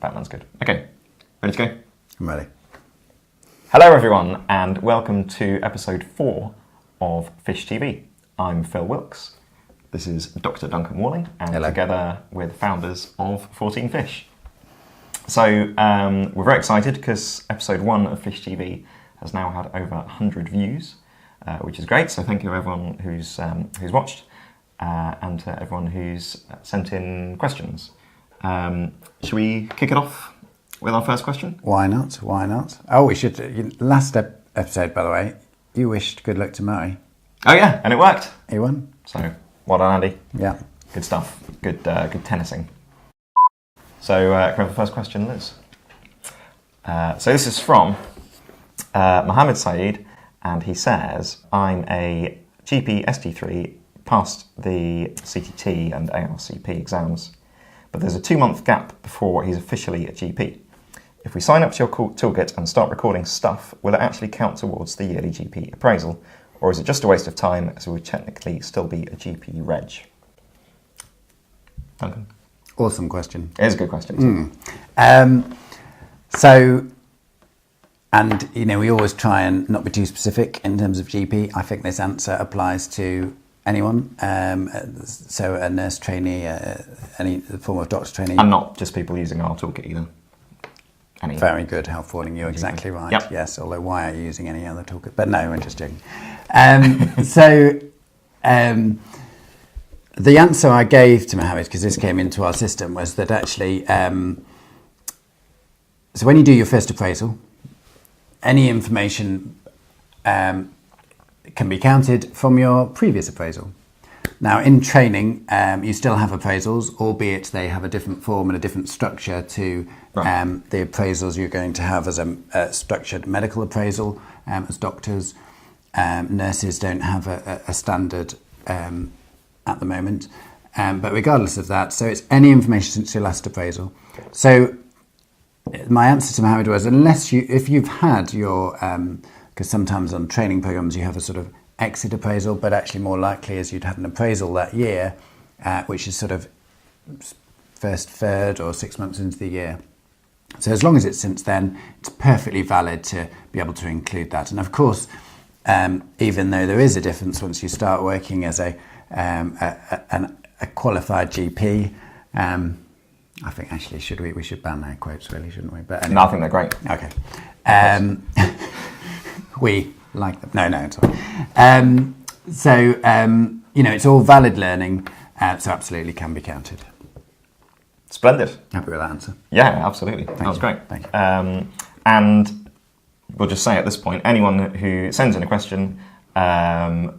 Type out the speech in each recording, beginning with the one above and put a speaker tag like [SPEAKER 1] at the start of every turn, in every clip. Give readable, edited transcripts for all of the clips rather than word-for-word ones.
[SPEAKER 1] Batman's good. Okay, ready to go?
[SPEAKER 2] I'm ready.
[SPEAKER 1] Hello everyone, and welcome to episode 4 of Fish TV. I'm Phil Wilkes. This is Dr. Duncan Walling, and
[SPEAKER 2] Hello.
[SPEAKER 1] Together with founders of 14 Fish. So we're very excited because episode 1 of Fish TV has now had over 100 views, which is great. So thank you to everyone who's watched and to everyone who's sent in questions. Should we kick it off with our first question?
[SPEAKER 2] Why not? Why not? Oh, we should. Last episode, by the way, you wished good luck to Murray.
[SPEAKER 1] Oh yeah, and it worked.
[SPEAKER 2] He won.
[SPEAKER 1] So well done, Andy.
[SPEAKER 2] Yeah.
[SPEAKER 1] Good stuff. Good tennising. So can we have the first question, Liz? So this is from Mohammed Saeed, and he says, I'm a GP ST3, passed the CTT and ARCP exams, but there's a 2-month gap before he's officially a GP. If we sign up to your toolkit and start recording stuff, will it actually count towards the yearly GP appraisal? Or is it just a waste of time, as we would technically still be a GP reg? Duncan?
[SPEAKER 2] Awesome question.
[SPEAKER 1] It is a good question.
[SPEAKER 2] So, and we always try and not be too specific in terms of GP. I think this answer applies to anyone. So a nurse trainee, any form of doctor trainee.
[SPEAKER 1] And not just people using our toolkit either.
[SPEAKER 2] Very good, Health Warning. You're exactly right.
[SPEAKER 1] Yep.
[SPEAKER 2] Yes, although why are you using any other toolkit? But no, I'm just joking. The answer I gave to Mohammed, because this came into our system, was that actually, so when you do your first appraisal, any information can be counted from your previous appraisal. Now, in training, you still have appraisals, albeit they have a different form and a different structure to the appraisals you're going to have as a structured medical appraisal as doctors. Nurses don't have a standard at the moment. But regardless of that, so it's any information since your last appraisal. So my answer to Mohammed was, if you've had your, because sometimes on training programs you have a sort of exit appraisal, but actually more likely is you'd had an appraisal that year, which is sort of first third or 6 months into the year. So as long as it's since then, it's perfectly valid to be able to include that. And of course, even though there is a difference once you start working as a qualified GP, I think actually we should ban air quotes really, shouldn't we? But anyway.
[SPEAKER 1] No, I think they're great.
[SPEAKER 2] Okay. We like them. No, it's fine. It's all valid learning, so absolutely can be counted.
[SPEAKER 1] Splendid.
[SPEAKER 2] Happy with that answer?
[SPEAKER 1] Yeah, absolutely. That was great.
[SPEAKER 2] Thank you.
[SPEAKER 1] And we'll just say at this point, anyone who sends in a question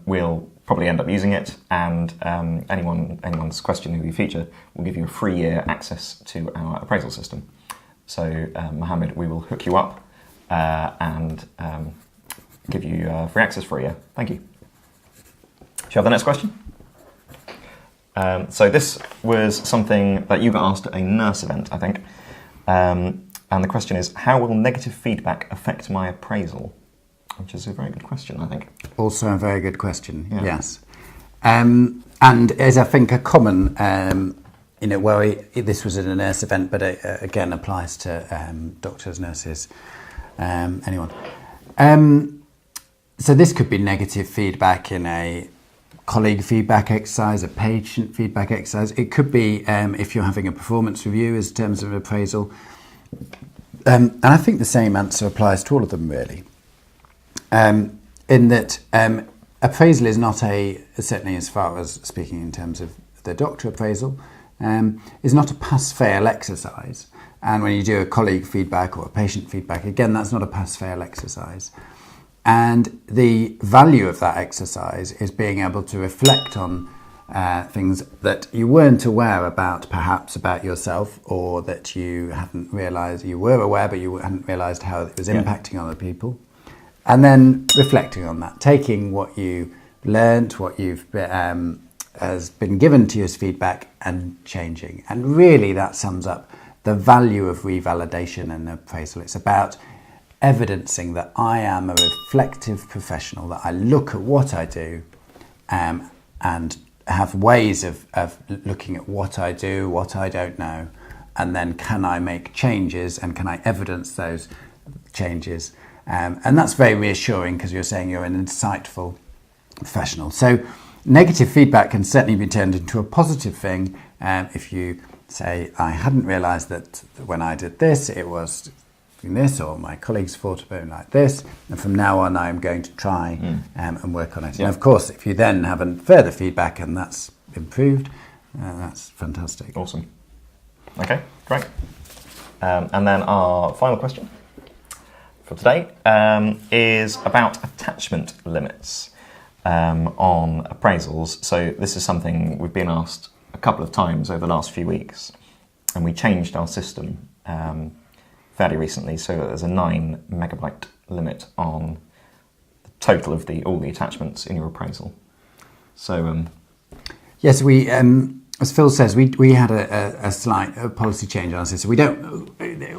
[SPEAKER 1] will probably end up using it, and anyone's question who we feature will give you a free year access to our appraisal system. So, Mohammed, we will hook you up and give you free access for a year. Thank you. Shall we have the next question? So this was something that you got asked at a nurse event, I think. And the question is, how will negative feedback affect my appraisal? Which is a very good question, I think. Also
[SPEAKER 2] a very good question, yes. And is, I think, a common, this was at a nurse event, but it, again applies to doctors, nurses, anyone. So this could be negative feedback in a colleague feedback exercise, a patient feedback exercise. It could be if you're having a performance review in terms of appraisal. And I think the same answer applies to all of them, really. In that appraisal is not certainly as far as speaking in terms of the doctor appraisal, is not a pass-fail exercise. And when you do a colleague feedback or a patient feedback, again, that's not a pass-fail exercise. And the value of that exercise is being able to reflect on things that you weren't aware about, perhaps about yourself, or that you hadn't realised you were aware, but you hadn't realised how it was impacting other people. And then reflecting on that, taking what you learnt, what you've has been given to you as feedback, and changing. And really, that sums up the value of revalidation and appraisal. It's about evidencing that I am a reflective professional, that I look at what I do and have ways of looking at what I do, what I don't know, and then can I make changes and can I evidence those changes? And that's very reassuring because you're saying you're an insightful professional. So negative feedback can certainly be turned into a positive thing if you say, I hadn't realised that when I did this, it was doing this, or my colleagues thought about it like this, and from now on I'm going to try and work on it.
[SPEAKER 1] Yeah.
[SPEAKER 2] And of course, if you then have further feedback and that's improved, that's fantastic.
[SPEAKER 1] Awesome. Okay, great. And then our final question for today is about attachment limits on appraisals. So this is something we've been asked a couple of times over the last few weeks, and we changed our system fairly recently, so there's a 9 megabyte limit on the total of all the attachments in your appraisal. So
[SPEAKER 2] yes, we as Phil says, we had a slight policy change on our system.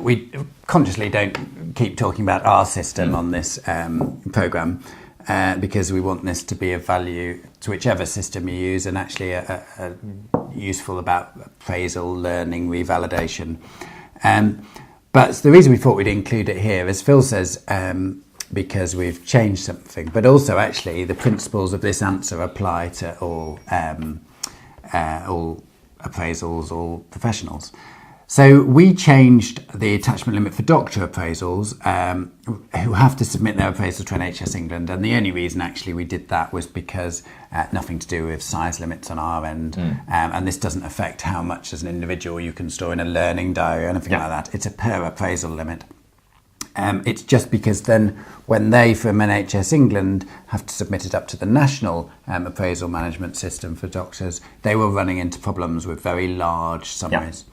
[SPEAKER 2] We consciously don't keep talking about our system on this programme because we want this to be of value to whichever system you use, and actually useful about appraisal, learning, revalidation. But the reason we thought we'd include it here, as Phil says, because we've changed something, but also actually the principles of this answer apply to all appraisals, all professionals. So we changed the attachment limit for doctor appraisals who have to submit their appraisals to NHS England, and the only reason actually we did that was because nothing to do with size limits on our end, and this doesn't affect how much as an individual you can store in a learning diary or anything like that. It's a per appraisal limit. It's just because then when they, from NHS England, have to submit it up to the national appraisal management system for doctors, they were running into problems with very large summaries.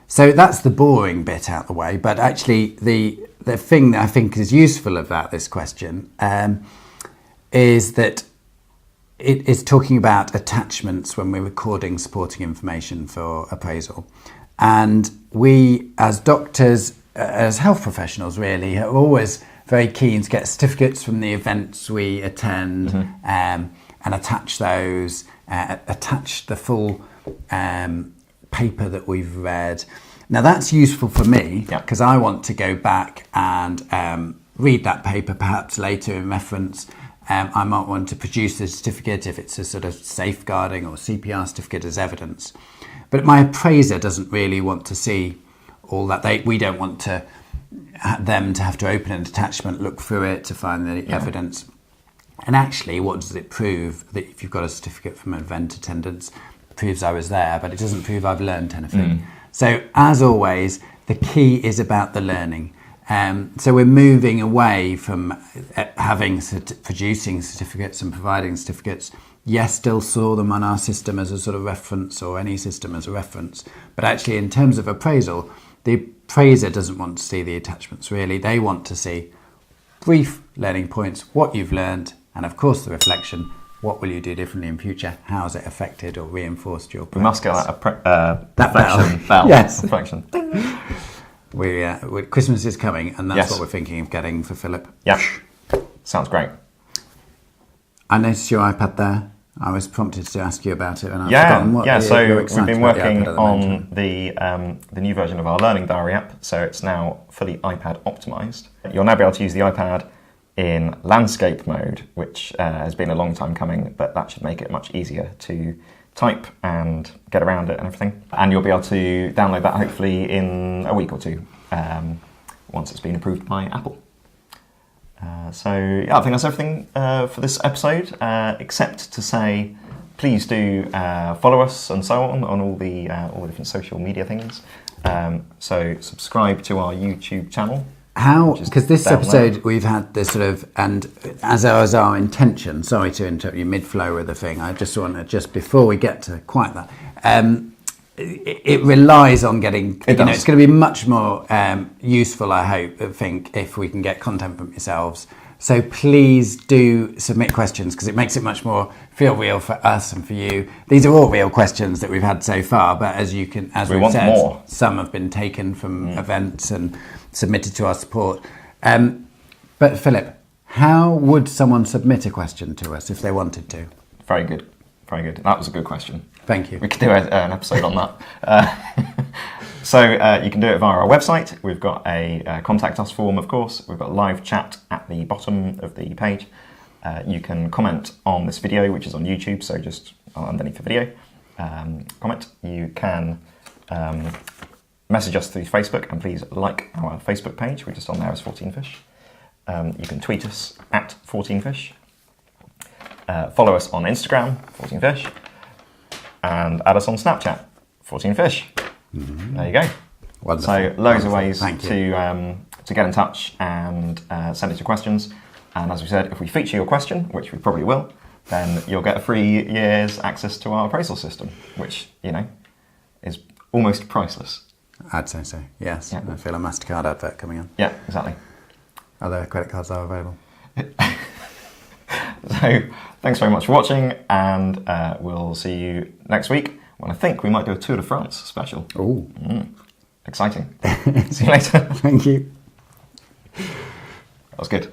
[SPEAKER 2] So that's the boring bit out the way, but actually the thing that I think is useful about this question is that it is talking about attachments when we're recording supporting information for appraisal. And we, as doctors, as health professionals really, are always very keen to get certificates from the events we attend and attach those, attach the full paper that we've read. Now that's useful for me because I want to go back and read that paper perhaps later in reference. I might want to produce the certificate if it's a sort of safeguarding or CPR certificate as evidence. But my appraiser doesn't really want to see all that. We don't want them to have to open an attachment, look through it to find the evidence. And actually, what does it prove? That if you've got a certificate from event attendance, it proves I was there, but it doesn't prove I've learned anything. So as always, the key is about the learning. So we're moving away from producing certificates and providing certificates. Yes, still store them on our system as a sort of reference, or any system as a reference. But actually, in terms of appraisal, the appraiser doesn't want to see the attachments really. They want to see brief learning points, what you've learned, and of course the reflection, what will you do differently in future? How has it affected or reinforced your practice?
[SPEAKER 1] we must get that reflection bell.
[SPEAKER 2] Yes.
[SPEAKER 1] Reflection.
[SPEAKER 2] Christmas is coming, and that's
[SPEAKER 1] Yes.
[SPEAKER 2] what we're thinking of getting for Philip.
[SPEAKER 1] Yeah, sounds great.
[SPEAKER 2] I noticed your iPad there. I was prompted to ask you about it, and I've forgotten what you're
[SPEAKER 1] So
[SPEAKER 2] excited
[SPEAKER 1] we've been
[SPEAKER 2] about the
[SPEAKER 1] working
[SPEAKER 2] iPad at the
[SPEAKER 1] on
[SPEAKER 2] moment.
[SPEAKER 1] the new version of our Learning Diary app, so it's now fully iPad optimized. You'll now be able to use the iPad in landscape mode, which has been a long time coming, but that should make it much easier to type and get around it and everything. And you'll be able to download that hopefully in a week or two, once it's been approved by Apple. I think that's everything for this episode, except to say, please do follow us and so on all the different social media things. So subscribe to our YouTube channel.
[SPEAKER 2] How? Because this
[SPEAKER 1] down
[SPEAKER 2] episode
[SPEAKER 1] there.
[SPEAKER 2] we've had this sort of, and as our intention. Sorry to interrupt you mid-flow with the thing. I just want to, just before we get to quite that. It relies on getting, it's going to be much more useful, I think, if we can get content from yourselves. So please do submit questions, because it makes it much more feel real for us and for you. These are all real questions that we've had so far, but as we've said,
[SPEAKER 1] more.
[SPEAKER 2] Some have been taken from events and submitted to our support. But Philip, how would someone submit a question to us if they wanted to?
[SPEAKER 1] Very good. That was a good question.
[SPEAKER 2] Thank you.
[SPEAKER 1] We could do an episode on that. So you can do it via our website. We've got a contact us form, of course. We've got live chat at the bottom of the page. You can comment on this video, which is on YouTube, so just underneath the video, comment. You can message us through Facebook, and please like our Facebook page. We're just on there as 14fish. You can tweet us at 14fish. Follow us on Instagram, 14fish. And add us on Snapchat, 14fish. Mm-hmm. There you go.
[SPEAKER 2] Wonderful.
[SPEAKER 1] So loads of ways
[SPEAKER 2] to
[SPEAKER 1] get in touch and send us your questions. And as we said, if we feature your question, which we probably will, then you'll get a 3 years access to our appraisal system, which, is almost priceless.
[SPEAKER 2] I'd say so, yes. Yeah. I feel a MasterCard advert coming on.
[SPEAKER 1] Yeah, exactly.
[SPEAKER 2] Other credit cards are available.
[SPEAKER 1] So thanks very much for watching, and we'll see you next week when I think we might do a Tour de France special.
[SPEAKER 2] Oh.
[SPEAKER 1] Exciting. See you later.
[SPEAKER 2] Thank you.
[SPEAKER 1] That was good.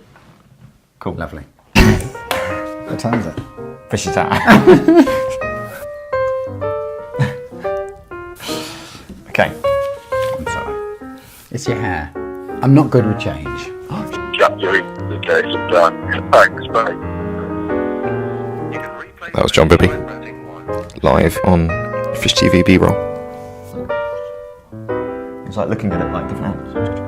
[SPEAKER 1] Cool.
[SPEAKER 2] Lovely. What time is it?
[SPEAKER 1] Fishy time. Okay.
[SPEAKER 2] I'm sorry. It's your hair. I'm not good with change.
[SPEAKER 3] Okay, so done. Thanks, bye.
[SPEAKER 1] That was John Bibby, live on Fish TV B-roll. It's like looking at it like different angles.